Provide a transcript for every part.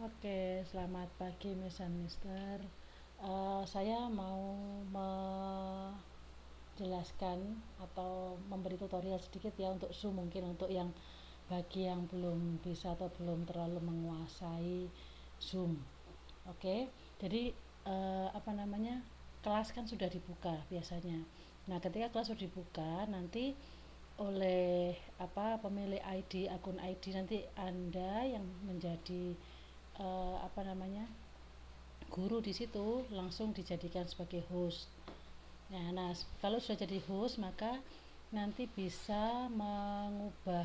Oke, selamat pagi Miss dan Mister. Saya mau menjelaskan atau memberi tutorial sedikit ya untuk Zoom, mungkin untuk yang bagi yang belum bisa atau belum terlalu menguasai Zoom. Oke, jadi apa namanya, kelas kan sudah dibuka biasanya. Nah, ketika kelas sudah dibuka, nanti oleh pemilik ID, akun ID, nanti Anda yang menjadi apa namanya, guru di situ langsung dijadikan sebagai host. Nah, kalau sudah jadi host, maka nanti bisa mengubah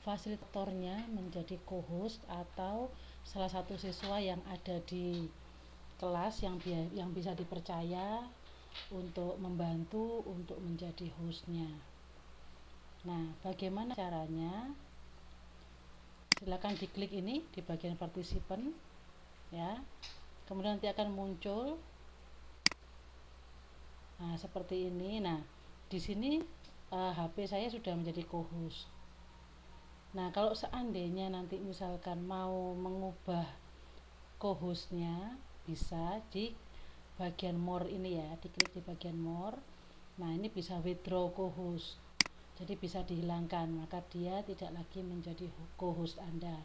fasilitatornya menjadi co-host atau salah satu siswa yang ada di kelas yang bisa dipercaya untuk membantu untuk menjadi hostnya. Nah, bagaimana caranya? Silakan diklik ini di bagian participant ya. Kemudian nanti akan muncul seperti ini. Nah, di sini HP saya sudah menjadi co-host. Nah, kalau seandainya nanti misalkan mau mengubah co-hostnya, bisa di bagian more ini ya, diklik di bagian more. Nah, ini bisa withdraw co-host. Jadi bisa dihilangkan, maka dia tidak lagi menjadi co-host Anda.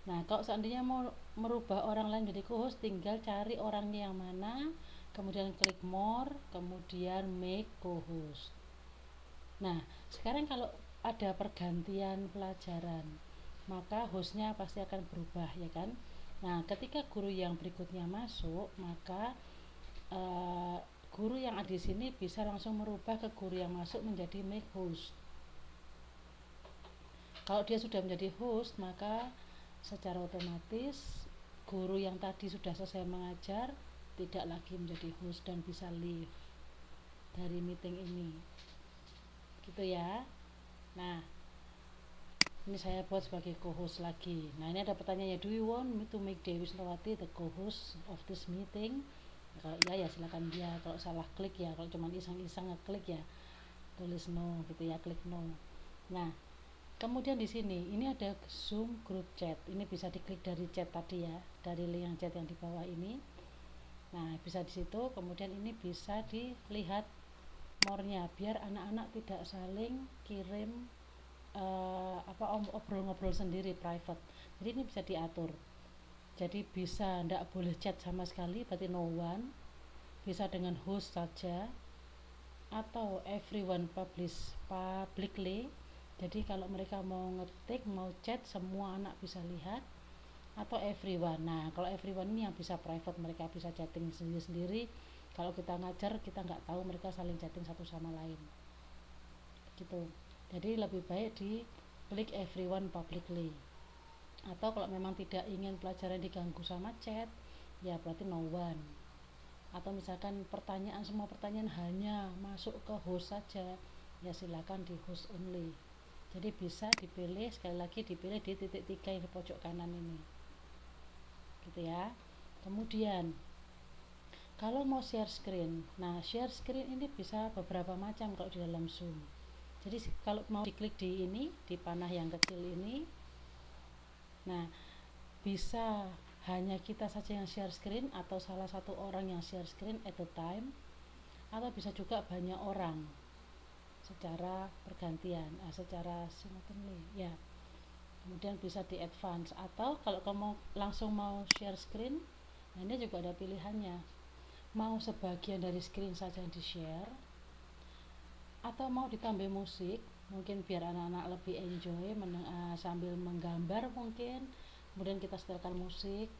Nah, kalau seandainya mau merubah orang lain jadi co-host, tinggal cari orangnya yang mana, kemudian klik more, kemudian make co-host. Nah, sekarang kalau ada pergantian pelajaran, maka hostnya pasti akan berubah, ya kan? Nah, ketika guru yang berikutnya masuk, maka eh, guru yang ada di sini bisa langsung merubah ke guru yang masuk menjadi make host. Kalau dia sudah menjadi host, maka secara otomatis guru yang tadi sudah selesai mengajar tidak lagi menjadi host dan bisa leave dari meeting ini. Gitu ya. Nah, ini saya buat sebagai co-host lagi. Nah, ini ada pertanyaannya, do you want me to make Dewi Sintawati the co-host of this meeting? Kalau iya ya silakan dia, kalau salah klik ya, kalau cuma iseng-iseng ngeklik ya tulis no gitu ya, klik no. Nah, kemudian di sini ini ada Zoom group chat. Ini bisa diklik dari chat tadi ya, dari link yang chat yang di bawah ini. Nah, bisa di situ. Kemudian ini bisa dilihat more-nya biar anak-anak tidak saling kirim ngobrol-ngobrol sendiri private. Jadi ini bisa diatur. Jadi bisa tidak boleh chat sama sekali, berarti no one. Bisa dengan host saja atau everyone publicly. Jadi kalau mereka mau ngetik, mau chat, semua anak bisa lihat, atau everyone. Nah, kalau everyone ini yang bisa private, mereka bisa chatting sendiri-sendiri. Kalau kita ngajar, kita nggak tahu mereka saling chatting satu sama lain. Gitu. Jadi lebih baik di klik everyone publicly. Atau kalau memang tidak ingin pelajaran diganggu sama chat, ya berarti no one. Atau misalkan semua pertanyaan hanya masuk ke host saja, ya silakan di host only. Jadi bisa dipilih, sekali lagi dipilih di titik 3 yang di pojok kanan ini, gitu ya. Kemudian kalau mau share screen, nah share screen ini bisa beberapa macam kalau di dalam Zoom. Jadi kalau mau diklik di ini, di panah yang kecil ini, nah bisa hanya kita saja yang share screen atau salah satu orang yang share screen at a time, atau bisa juga banyak orang secara pergantian, secara simultaneously ya. Kemudian bisa di advance, atau kalau kamu langsung mau share screen, nah ini juga ada pilihannya, mau sebagian dari screen saja yang di share, atau mau ditambah musik mungkin biar anak-anak lebih enjoy sambil menggambar mungkin, kemudian kita setelkan musik,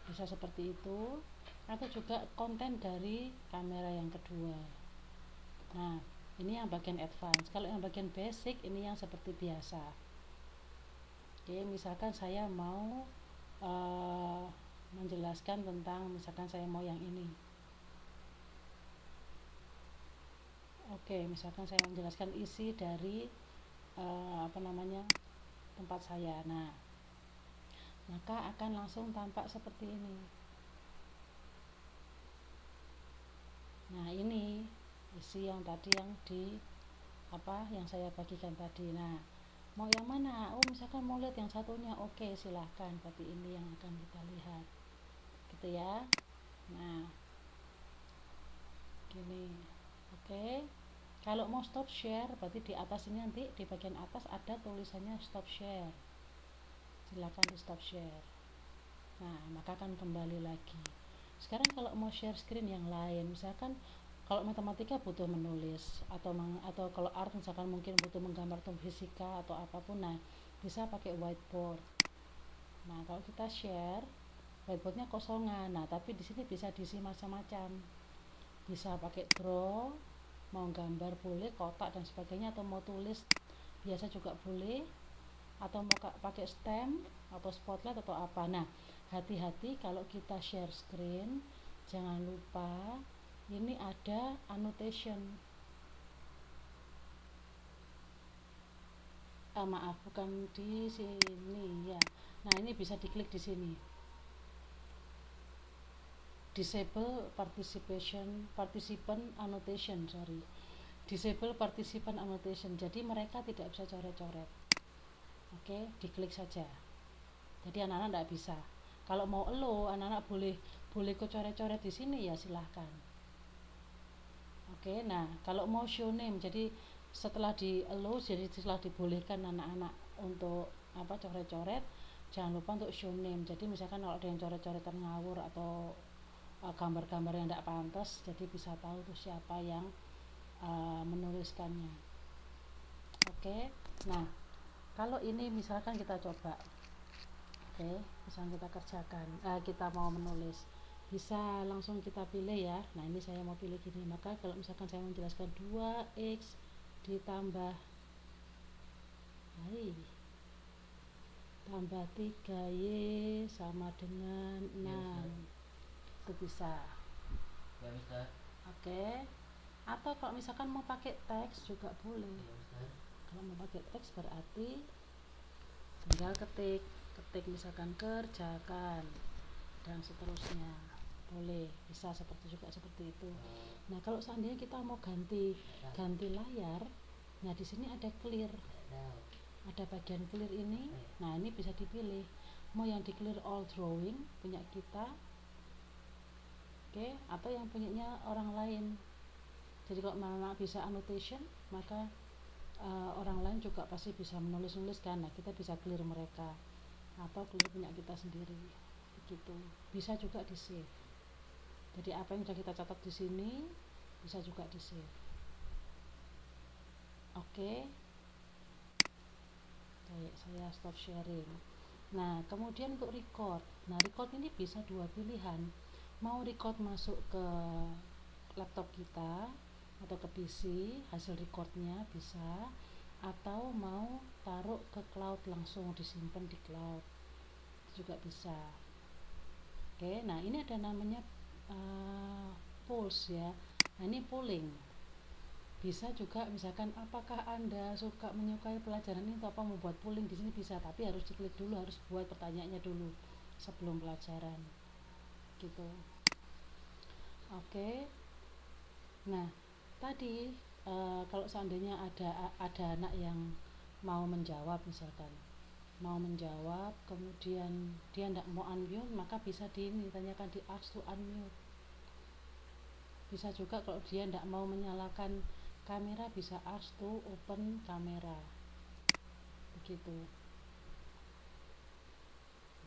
bisa seperti itu. Atau juga konten dari kamera yang kedua. Nah, ini yang bagian advance. Kalau yang bagian basic ini yang seperti biasa. Oke, misalkan saya mau menjelaskan tentang, misalkan saya mau yang ini. Oke, misalkan saya menjelaskan isi dari tempat saya. Nah, maka akan langsung tampak seperti ini. Nah, ini isi yang tadi yang saya bagikan tadi. Nah, mau yang mana, oh misalkan mau lihat yang satunya, oke silahkan, tapi ini yang akan kita lihat gitu ya. Nah gini, oke. Kalau mau stop share berarti di atas ini nanti di bagian atas ada tulisannya stop share, silakan di stop share. Nah maka akan kembali lagi. Sekarang kalau mau share screen yang lain, misalkan kalau matematika butuh menulis, atau kalau art misalkan mungkin butuh menggambar atau fisika atau apapun, nah bisa pakai whiteboard. Nah kalau kita share whiteboardnya kosongan, nah tapi di sini bisa diisi macam-macam, bisa pakai draw, mau gambar boleh, kotak dan sebagainya, atau mau tulis biasa juga boleh, atau mau pakai stem atau spotlight atau apa. Nah hati-hati kalau kita share screen, jangan lupa ini ada annotation. Maaf, bukan di sini ya. Nah ini bisa diklik di sini, disable participant annotation, sorry, disable participant annotation, jadi mereka tidak bisa coret-coret. Oke, diklik saja, jadi anak-anak tidak bisa. Kalau mau anak-anak boleh boleh coret-coret di sini ya silahkan. Oke, nah kalau mau show name, jadi setelah di allow, jadi setelah dibolehkan anak-anak untuk coret-coret, jangan lupa untuk show name. Jadi misalkan kalau ada yang coret-coretan ngawur atau gambar-gambar yang tidak pantas, jadi bisa tahu tuh siapa yang menuliskannya. Oke, nah kalau ini misalkan kita coba, oke, misalkan kita kerjakan, kita mau menulis, bisa langsung kita pilih ya. Nah ini saya mau pilih gini, maka kalau misalkan saya menjelaskan 2x ditambah y tambah 3y sama dengan 6, itu bisa ya, oke. Atau kalau misalkan mau pakai teks juga boleh ya, kalau mau pakai teks berarti tinggal ketik misalkan kerjakan dan seterusnya, boleh, bisa seperti itu. Nah kalau seandainya kita mau ganti layar, nah di sini ada clear, ada bagian clear ini. Nah ini bisa dipilih mau yang di clear all drawing punya kita, oke, atau yang punyanya orang lain. Jadi kalau mama bisa annotation, maka orang lain juga pasti bisa menulis kan. Nah kita bisa clear mereka atau clear punya kita sendiri begitu. Bisa juga di save, jadi apa yang sudah kita catat di sini bisa juga di save. Oke, baik, saya stop sharing. Nah kemudian untuk record, nah record ini bisa dua pilihan, mau record masuk ke laptop kita atau ke PC hasil recordnya bisa, atau mau taruh ke cloud langsung disimpan di cloud juga bisa. Oke, nah ini ada namanya polls ya. Nah ini polling, bisa juga misalkan apakah anda menyukai pelajaran ini atau apa, membuat polling di sini bisa, tapi harus diklik dulu, harus buat pertanyaannya dulu sebelum pelajaran gitu. Oke, nah tadi kalau seandainya ada anak yang mau menjawab, misalkan mau menjawab kemudian dia tidak mau unmute, maka bisa ditanyakan di ask to unmute. Bisa juga kalau dia tidak mau menyalakan kamera, bisa ask to open kamera begitu.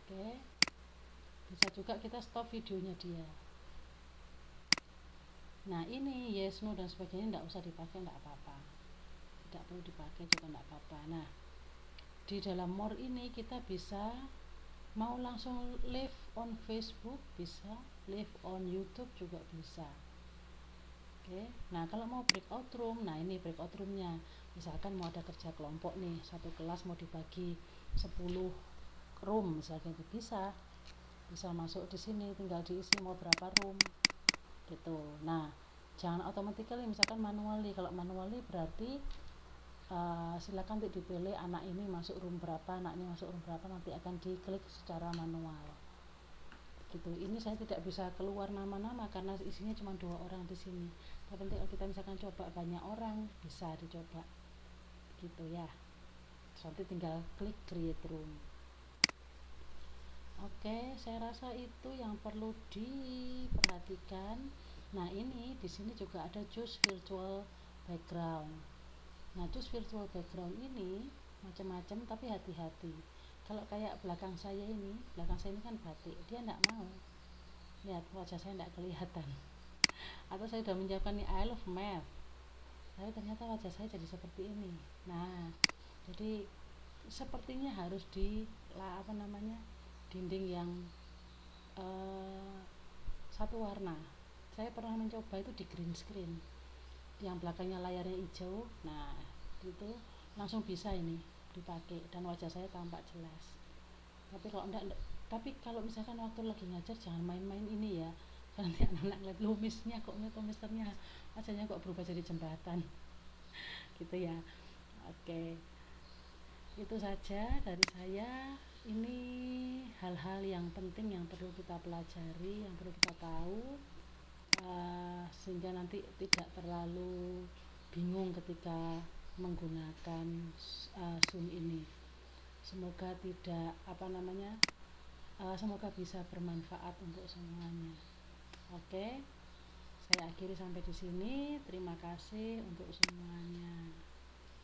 Oke, bisa juga kita stop videonya dia. Nah ini yes no dan sebagainya tidak usah dipakai, tidak apa-apa, tidak perlu dipakai juga tidak apa-apa. Nah di dalam more ini kita bisa mau langsung live on Facebook, bisa live on YouTube juga bisa. Oke, nah kalau mau breakout room, nah ini breakout roomnya, misalkan mau ada kerja kelompok nih, satu kelas mau dibagi 10 room misalkan, itu bisa masuk di sini, tinggal diisi mau berapa room gitu. Nah jangan automatically, misalkan manually. Kalau manually berarti silakan untuk dipilih anak ini masuk room berapa, anak ini masuk room berapa, nanti akan diklik secara manual gitu. Ini saya tidak bisa keluar nama-nama karena isinya cuma 2 orang di sini. Tapi kalau kita misalkan coba banyak orang, bisa dicoba gitu ya. nanti tinggal klik create room. Oke, saya rasa itu yang perlu diperhatikan. Nah, ini di sini juga ada choose virtual background. Nah, choose virtual background ini macam-macam, tapi hati-hati. Kalau kayak belakang saya ini kan batik, dia enggak mau. Lihat wajah saya enggak kelihatan. Atau saya sudah menyiapkan nih I love math, tapi ternyata wajah saya jadi seperti ini. Nah, jadi sepertinya harus di dinding yang satu warna. Saya pernah mencoba itu di green screen yang belakangnya layarnya hijau. Nah, itu langsung bisa ini dipakai dan wajah saya tampak jelas. Tapi kalau enggak, tapi kalau misalkan waktu lagi ngajar jangan main-main ini ya. Nanti anak-anak lihat lumisnya kok, misternya wajahnya kok berubah jadi jembatan gitu ya. Oke, itu saja dari saya. Ini hal-hal yang penting yang perlu kita pelajari, yang perlu kita tahu, sehingga nanti tidak terlalu bingung ketika menggunakan Zoom ini. Semoga tidak semoga bisa bermanfaat untuk semuanya. Oke, saya akhiri sampai di sini. Terima kasih untuk semuanya.